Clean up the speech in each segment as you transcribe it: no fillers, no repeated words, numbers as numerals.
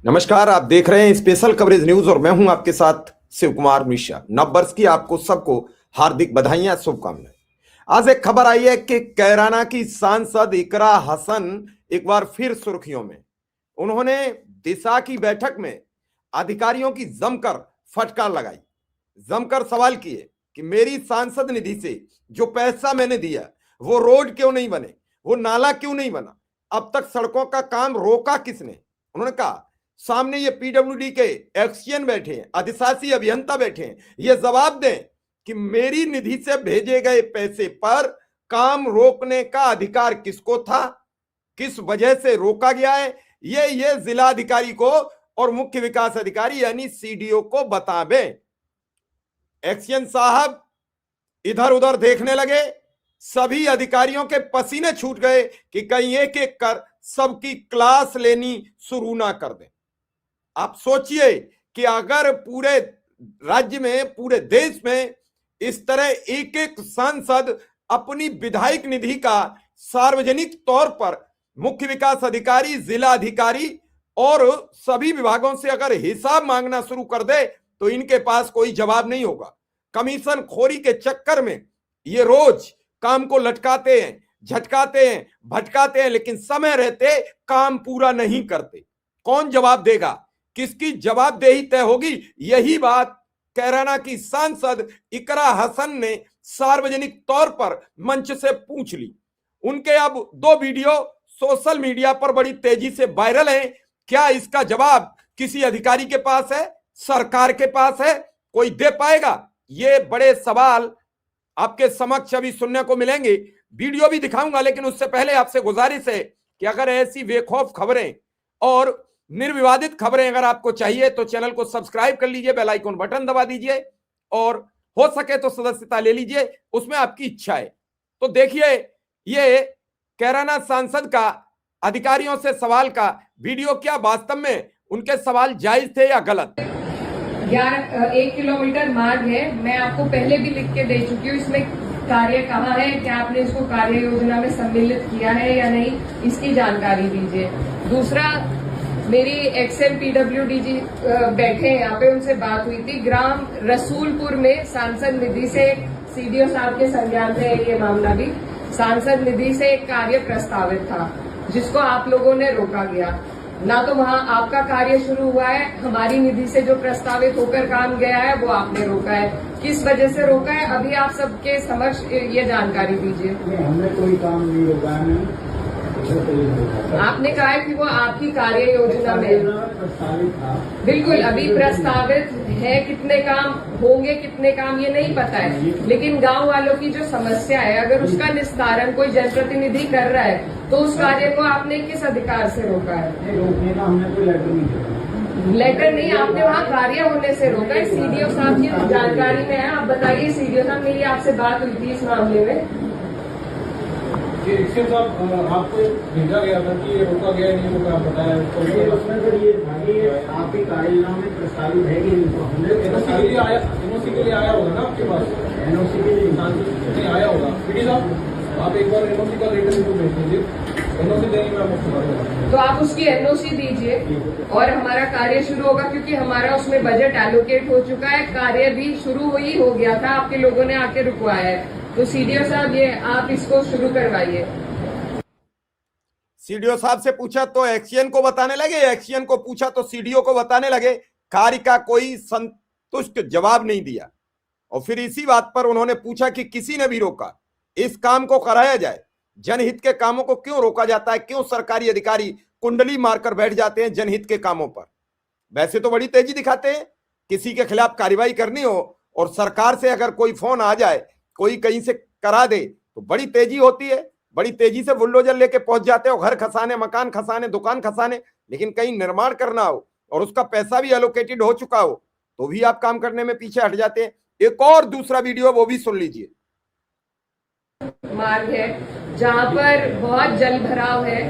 नमस्कार, आप देख रहे हैं स्पेशल कवरेज न्यूज और मैं हूं आपके साथ शिव कुमार मिश्रा। नव वर्ष की आपको सबको हार्दिक बधाइयां, शुभकामनाएं। आज एक खबर आई है कि कैराना की सांसद इकरा हसन एक बार फिर सुर्खियों में। उन्होंने दिशा की बैठक में अधिकारियों की जमकर फटकार लगाई, जमकर सवाल किए कि मेरी सांसद निधि से जो पैसा मैंने दिया वो रोड क्यों नहीं बने, वो नाला क्यों नहीं बना, अब तक सड़कों का काम रोका किसने। उन्होंने कहा सामने ये पीडब्ल्यूडी के एक्सचेंज बैठे हैं, अधिशासी अभियंता बैठे हैं, ये जवाब दें कि मेरी निधि से भेजे गए पैसे पर काम रोकने का अधिकार किसको था, किस वजह से रोका गया है, ये जिला अधिकारी को और मुख्य विकास अधिकारी यानी सीडीओ को बतावे। एक्सचेंज साहब इधर उधर देखने लगे, सभी अधिकारियों के पसीने छूट गए कि कहीं एक एक कर सबकी क्लास लेनी शुरू ना कर दें। आप सोचिए कि अगर पूरे राज्य में, पूरे देश में इस तरह एक एक सांसद अपनी विधायक निधि का सार्वजनिक तौर पर मुख्य विकास अधिकारी, जिला अधिकारी और सभी विभागों से अगर हिसाब मांगना शुरू कर दे तो इनके पास कोई जवाब नहीं होगा। कमीशन खोरी के चक्कर में ये रोज काम को लटकाते हैं, झटकाते हैं, भटकाते हैं, लेकिन समय रहते काम पूरा नहीं करते। कौन जवाब देगा, किसकी जवाबदेही तय होगी, यही बात कैराना की सांसद इकरा हसन ने सार्वजनिक तौर पर मंच से पूछ ली। उनके अब 2 वीडियो सोशल मीडिया पर बड़ी तेजी से वायरल हैं। क्या इसका जवाब किसी अधिकारी के पास है, सरकार के पास है, कोई दे पाएगा? ये बड़े सवाल आपके समक्ष अभी सुनने को मिलेंगे। वीडियो भी दिखाऊंगा, लेकिन उससे पहले आपसे गुजारिश है कि अगर ऐसी बेखौफ खबरें और निर्विवादित खबरें अगर आपको चाहिए तो चैनल को सब्सक्राइब कर लीजिए, बेल आइकन बटन दबा दीजिए और हो सके तो सदस्यता ले लीजिए, उसमें आपकी इच्छा है। तो देखिए ये कैराना सांसद का अधिकारियों से सवाल का वीडियो, क्या वास्तव में उनके सवाल जायज थे या गलत? 1 किलोमीटर मार्ग है, मैं आपको पहले भी लिख के दे चुकी हूँ। इसमें कार्य कहाँ है, क्या आपने इसको कार्य योजना में सम्मिलित किया है या नहीं, इसकी जानकारी दीजिए। दूसरा, मेरी एक्सएम पीडब्ल्यूडी जी बैठे हैं यहाँ पे, उनसे बात हुई थी। ग्राम रसूलपुर में सांसद निधि से, सीडीओ साहब के संज्ञान में ये मामला भी, सांसद निधि से एक कार्य प्रस्तावित था जिसको आप लोगों ने रोका गया। ना तो वहाँ आपका कार्य शुरू हुआ है, हमारी निधि से जो प्रस्तावित होकर काम गया है वो आपने रोका है। किस वजह से रोका है, अभी आप सबके समक्ष ये जानकारी दीजिए। हमने कोई काम नहीं रोका है। आपने कहा है कि वो आपकी कार्य योजना में प्रस्तावित था। बिल्कुल, अभी प्रस्तावित है। कितने काम होंगे, कितने काम ये नहीं पता है, लेकिन गांव वालों की जो समस्या है, अगर उसका निस्तारण कोई जनप्रतिनिधि कर रहा है तो उस कार्य को आपने किस अधिकार से रोका है? रोकने का हमने कोई लेटर नहीं दिया। लेटर नहीं, आपने वहाँ कार्य होने से रोका है। सीडीओ साहब की जानकारी में है, आप बताइए। सीडीओ साहब, मेरी आपसे बात हुई थी इस मामले में। साहब, आपको भेजा गया था कि ये रोका गया नहीं रोका, आप बताया उसमें फिर ये था कि आपकी कार्ययोजना में प्रस्तावित है कि नहीं, तो हमने एनओसी के लिए आया होगा ना आपके पास? एनओसी के लिए नहीं आया होगा। पीडी साहब, आप एक बार एनओसी का लेटर इनको भेज दीजिए, एनओसी देने में आपको बात। तो आप उसकी एनओसी दीजिए और हमारा कार्य शुरू होगा, क्योंकि हमारा उसमें बजट एलोकेट हो चुका है। कार्य भी शुरू ही हो गया था, आपके लोगों ने आके रुकवाया है। तो सीडीओ साहब, ये आप इसको शुरू करवाइए। सीडीओ साहब से पूछा तो एक्सचेंज को बताने लगे, एक्सचेंज को पूछा तो सीडीओ को बताने लगे। कार्य का कोई संतुष्ट जवाब नहीं दिया और फिर इसी बात पर उन्होंने पूछा कि किसी ने भी रोका, इस काम को कराया जाए। जनहित के कामों को क्यों रोका जाता है, क्यों सरकारी अधिकारी कुंडली मारकर बैठ जाते हैं जनहित के कामों पर? वैसे तो बड़ी तेजी दिखाते हैं, किसी के खिलाफ कार्रवाई करनी हो और सरकार से अगर कोई फोन आ जाए, कोई कहीं से करा दे तो बड़ी तेजी होती है, बड़ी तेजी से बुलडोजर लेके पहुंच जाते हो घर खसाने, मकान खसाने, दुकान खसाने। लेकिन कहीं निर्माण करना हो और उसका पैसा भी एलोकेटेड हो चुका हो तो भी आप काम करने में पीछे हट जाते हैं। एक और दूसरा वीडियो वो भी सुन लीजिए। मार्ग है जहाँ पर बहुत जल भराव है,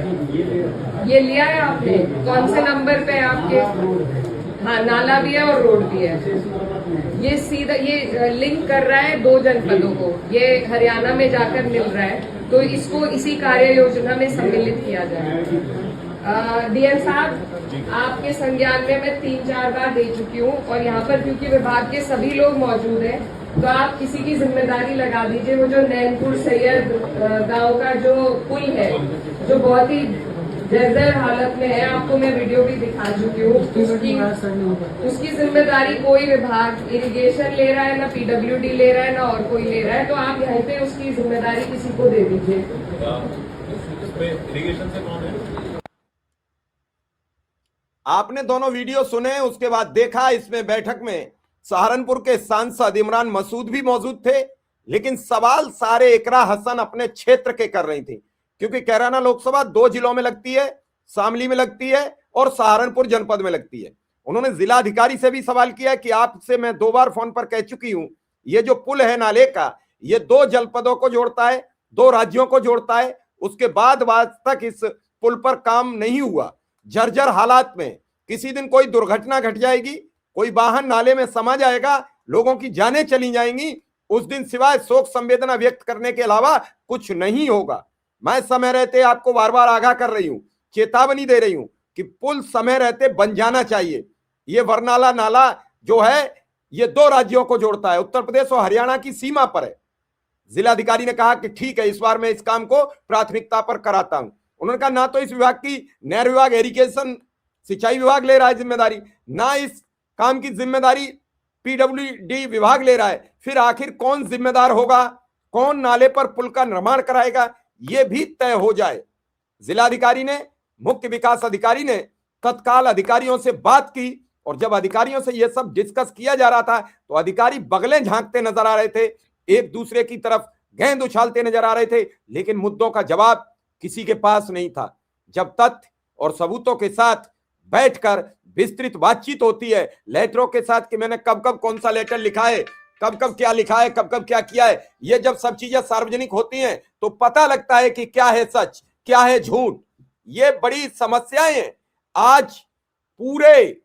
ये लिया है आपने? कौन से नंबर पे आपके? हाँ, नाला भी है और रोड भी है। ये सीधा ये लिंक कर रहा है 2 जनपदों को, ये हरियाणा में जाकर मिल रहा है। तो इसको इसी कार्य योजना में सम्मिलित किया जाए। डीएम साहब, आपके संज्ञान में मैं 3-4 बार दे चुकी हूँ और यहाँ पर क्योंकि विभाग के सभी लोग मौजूद हैं तो आप किसी की जिम्मेदारी लगा दीजिए। वो जो नैनपुर सैयद गांव का जो पुल है जो बहुत ही जर्जर हालत में है, आपको मैं वीडियो भी दिखा चुकी हूँ, उसकी जिम्मेदारी कोई विभाग, इरिगेशन ले रहा है ना, पीडब्ल्यूडी ले रहा है ना और कोई ले रहा है, तो आप यहाँ पे उसकी जिम्मेदारी किसी को दे दीजिए। इरिगेशन से कौन है? आपने दोनों वीडियो सुने, उसके बाद देखा इसमें बैठक में सहारनपुर के सांसद इमरान मसूद भी मौजूद थे, लेकिन सवाल सारे इकरा हसन अपने क्षेत्र के कर रही थी, क्योंकि कैराना लोकसभा 2 जिलों में लगती है, शामली में लगती है और सहारनपुर जनपद में लगती है। उन्होंने जिलाधिकारी से भी सवाल किया कि आपसे मैं 2 बार फोन पर कह चुकी हूं, ये जो पुल है नाले का, ये 2 जनपदों को जोड़ता है, 2 राज्यों को जोड़ता है, उसके बाद तक इस पुल पर काम नहीं हुआ। जर्जर हालात में, किसी दिन कोई दुर्घटना घट जाएगी, कोई वाहन नाले में समा जाएगा, लोगों की जानें चली जाएंगी, उस दिन सिवाय शोक संवेदना व्यक्त करने के अलावा कुछ नहीं होगा। मैं समय रहते आपको बार बार आगाह कर रही हूं, चेतावनी दे रही हूं कि पुल समय रहते बन जाना चाहिए। ये बरनाला नाला जो है ये 2 राज्यों को जोड़ता है, उत्तर प्रदेश और हरियाणा की सीमा पर है। जिलाधिकारी ने कहा कि ठीक है, इस बार मैं इस काम को प्राथमिकता पर कराता हूं। उन्होंने कहा ना तो इस विभाग की नहर विभाग, इरिगेशन, सिंचाई विभाग ले रहा है जिम्मेदारी, ना इस काम की जिम्मेदारी पीडब्ल्यूडी विभाग ले रहा है, फिर आखिर कौन जिम्मेदार होगा, कौन नाले पर पुल का निर्माण कराएगा, यह भी तय हो जाए। जिलाधिकारी ने, मुख्य विकास अधिकारी ने तत्काल अधिकारियों से बात की और जब अधिकारियों से यह सब डिस्कस किया जा रहा था तो अधिकारी बगलें झांकते नजर आ रहे थे, एक दूसरे की तरफ गेंद उछालते नजर आ रहे थे, लेकिन मुद्दों का जवाब किसी के पास नहीं था। जब तथ्य और सबूतों के साथ बैठकर विस्तृत बातचीत होती है, लेटरों के साथ कि मैंने कब कब कौन सा लेटर लिखा है, कब कब क्या लिखा है, कब कब क्या किया है, ये जब सब चीजें सार्वजनिक होती हैं तो पता लगता है कि क्या है सच, क्या है झूठ। ये बड़ी समस्याएं हैं। आज पूरे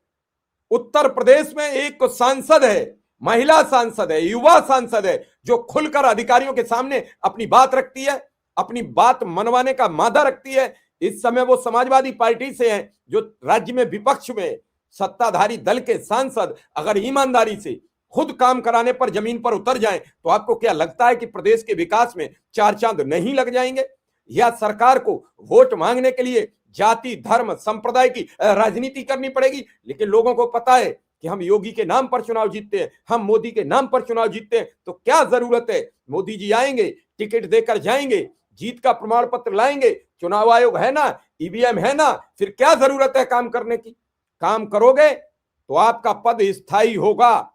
उत्तर प्रदेश में एक सांसद है, महिला सांसद है, युवा सांसद है, जो खुलकर अधिकारियों के सामने अपनी बात रखती है, अपनी बात मनवाने का मादा रखती है। इस समय वो समाजवादी पार्टी से हैं, जो राज्य में विपक्ष में सत्ताधारी दल के सांसद अगर ईमानदारी से खुद काम कराने पर जमीन पर उतर जाएं तो आपको क्या लगता है कि प्रदेश के विकास में 4 चांद नहीं लग जाएंगे? या सरकार को वोट मांगने के लिए जाति, धर्म, संप्रदाय की राजनीति करनी पड़ेगी? लेकिन लोगों को पता है कि हम योगी के नाम पर चुनाव जीतते हैं, हम मोदी के नाम पर चुनाव जीतते हैं, तो क्या जरूरत है? मोदी जी आएंगे, टिकट देकर जाएंगे, जीत का प्रमाण पत्र लाएंगे, चुनाव आयोग है ना, ईवीएम है ना, फिर क्या जरूरत है काम करने की? काम करोगे तो आपका पद स्थायी होगा,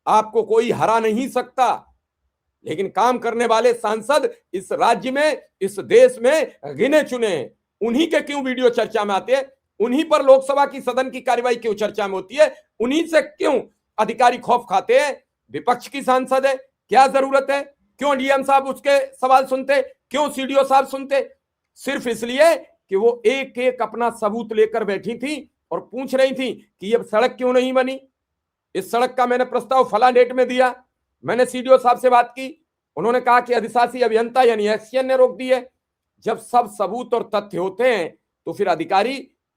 आपको कोई हरा नहीं सकता। लेकिन काम करने वाले सांसद इस राज्य में, इस देश में गिने चुने हैं। उन्हीं के क्यों वीडियो चर्चा में आते हैं? उन्हीं पर लोकसभा की सदन की कार्यवाही क्यों चर्चा में होती है? उन्हीं से क्यों अधिकारी खौफ खाते हैं? विपक्ष की सांसद है, क्या जरूरत है? क्यों डीएम साहब उसके सवाल सुनते, क्यों सीडीओ साहब सुनते? सिर्फ इसलिए कि वो एक एक अपना सबूत लेकर बैठी थी और पूछ रही थी कि ये सड़क क्यों नहीं बनी। इस सड़क का मैंने प्रस्ताव फला डेट में दिया, मैंने सीडीओ साहब से बात की, उन्होंने कहा कि अधिशासी अभियंता यानी एक्सीएन ने रोक दी है। जब सब सबूत और तथ्य होते हैं तो फिर अधिकारी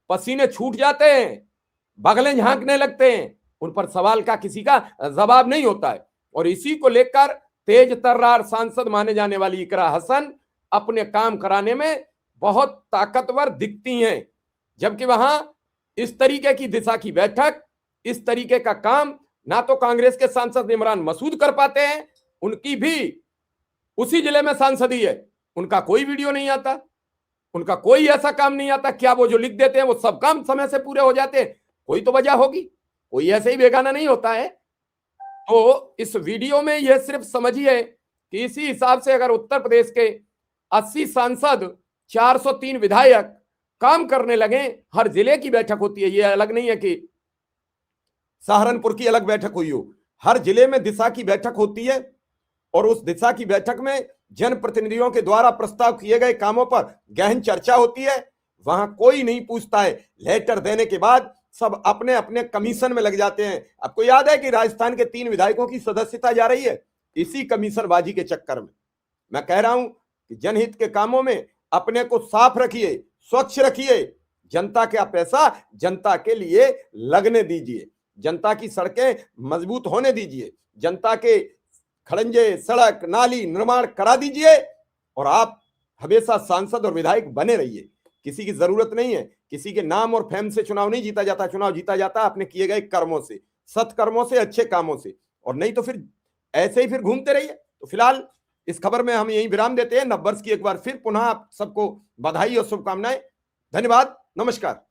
पसीने छूट जाते हैं, बगलें झांकने लगते हैं, उन पर सवाल का किसी का जवाब नहीं होता है। और इसी को लेकर तेज तर्रार सांसद माने जाने वाली इकरा हसन अपने काम कराने में बहुत ताकतवर दिखती हैं, जबकि वहां इस तरीके की दिशा की बैठक, इस तरीके का काम ना तो कांग्रेस के सांसद इमरान मसूद कर पाते हैं, उनकी भी उसी जिले में सांसदी है, उनका कोई वीडियो नहीं आता, उनका कोई ऐसा काम नहीं आता। क्या वो जो लिख देते हैं वो सब काम समय से पूरे हो जाते हैं? कोई तो वजह होगी, कोई ऐसे ही बेगाना नहीं होता है। तो इस वीडियो में यह सिर्फ समझिए कि इसी हिसाब से अगर उत्तर प्रदेश के 80 सांसद, 403 विधायक काम करने लगे, हर जिले की बैठक होती है, ये अलग नहीं है कि सहारनपुर की अलग बैठक हुई हो, हर जिले में दिशा की बैठक होती है और उस दिशा की बैठक में जनप्रतिनिधियों के द्वारा प्रस्ताव किए गए कामों पर गहन चर्चा होती है। वहां कोई नहीं पूछता है, लेटर देने के बाद सब अपने अपने कमीशन में लग जाते हैं। आपको याद है कि राजस्थान के 3 विधायकों की सदस्यता जा रही है इसी कमीशनबाजी के चक्कर में। मैं कह रहा हूं कि जनहित के कामों में अपने को साफ रखिए, स्वच्छ रखिए, जनता का पैसा जनता के लिए लगने दीजिए, जनता की सड़कें मजबूत होने दीजिए, जनता के खड़ंजे, सड़क, नाली निर्माण करा दीजिए और आप हमेशा सांसद और विधायक बने रहिए। किसी की जरूरत नहीं है, किसी के नाम और फेम से चुनाव नहीं जीता जाता, चुनाव जीता जाता अपने किए गए कर्मों से, सत्कर्मों से, अच्छे कामों से, और नहीं तो फिर ऐसे ही फिर घूमते रहिए। तो फिलहाल इस खबर में हम यही विराम देते हैं। नववर्ष की एक बार फिर पुनः आप सबको बधाई और शुभकामनाएं। धन्यवाद, नमस्कार।